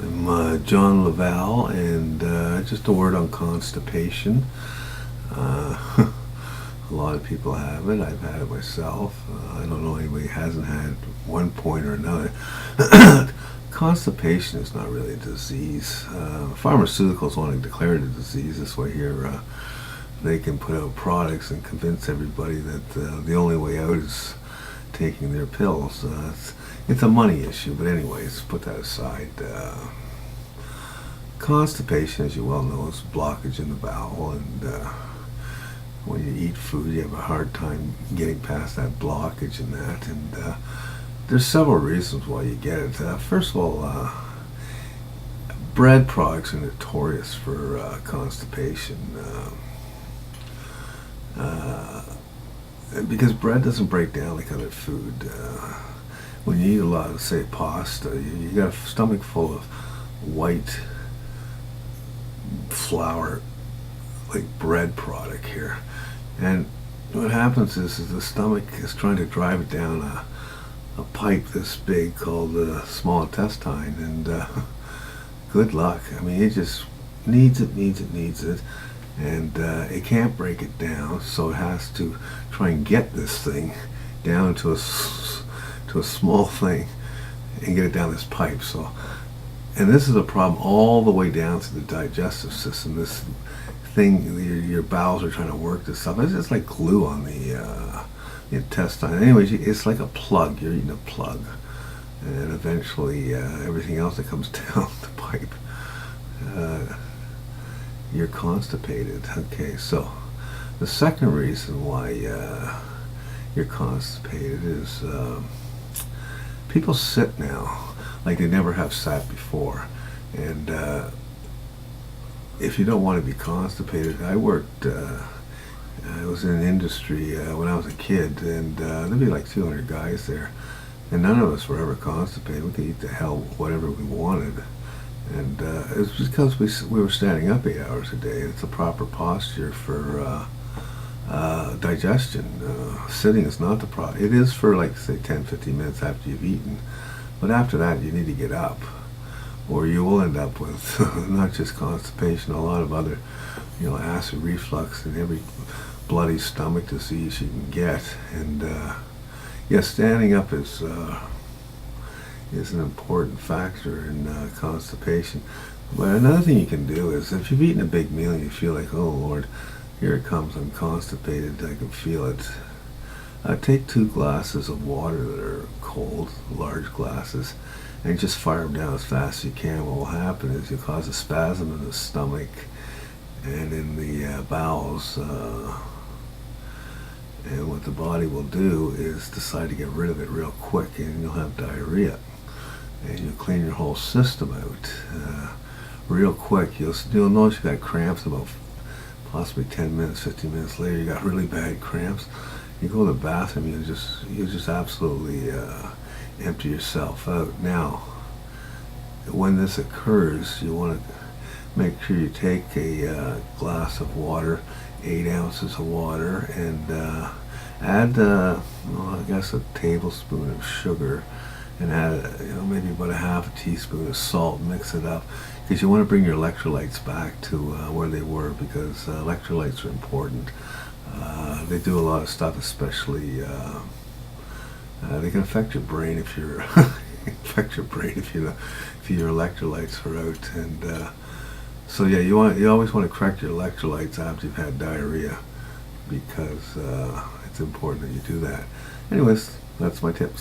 I'm John Laval, and just a word on constipation. Uh, a lot of people have it. I've had it myself. I don't know anybody who hasn't had one point or another. Constipation is not really a disease. Pharmaceuticals want to declare it a disease. This way here, they can put out products and convince everybody that the only way out is taking their pills. It's a money issue, but anyways, put that aside. Constipation, as you well know, is blockage in the bowel, and when you eat food, you have a hard time getting past that blockage and that. And there's several reasons why you get it. First of all, bread products are notorious for constipation. Because bread doesn't break down like other food. When you eat a lot of, say, pasta, you got a stomach full of white flour, like bread product here. And what happens is the stomach is trying to drive it down a pipe this big called the small intestine, and good luck. I mean, it just needs it. And it can't break it down, so it has to try and get this thing down to a small thing and get it down this pipe. So, and this is a problem all the way down to the digestive system. This thing, your bowels are trying to work this stuff. It's just like glue on the intestine. Anyways, it's like a plug. You're eating a plug, and eventually everything else that comes down the pipe. You're constipated. Okay, so the second reason why you're constipated is people sit now like they never have sat before. And if you don't want to be constipated, I was in an industry when I was a kid, and there'd be like 200 guys there, and none of us were ever constipated. We could eat the hell whatever we wanted. And it was because we were standing up 8 hours a day. It's a proper posture for digestion. Sitting is not the problem. It is for, like, say, 10-15 minutes after you've eaten. But after that, you need to get up, or you will end up with not just constipation, a lot of other, acid reflux and every bloody stomach disease you can get. And standing up is an important factor in constipation. But another thing you can do is, if you've eaten a big meal and you feel like, oh Lord, here it comes, I'm constipated, I can feel it. Take 2 glasses of water that are cold, large glasses, and just fire them down as fast as you can. What will happen is you'll cause a spasm in the stomach and in the bowels. And what the body will do is decide to get rid of it real quick, and you'll have diarrhea. And you'll clean your whole system out real quick. You'll notice you got cramps about possibly 10 minutes, 15 minutes later. You got really bad cramps. You go to the bathroom, you just absolutely empty yourself out. Now, when this occurs, you want to make sure you take a glass of water, 8 ounces of water, and add, I guess, a tablespoon of sugar, and add, maybe about a half a teaspoon of salt. Mix it up, because you want to bring your electrolytes back to where they were, because electrolytes are important. They do a lot of stuff, especially they can affect your brain if your if your electrolytes are out. And so yeah, you always want to correct your electrolytes after you've had diarrhea, because it's important that you do that. Anyways, that's my tips.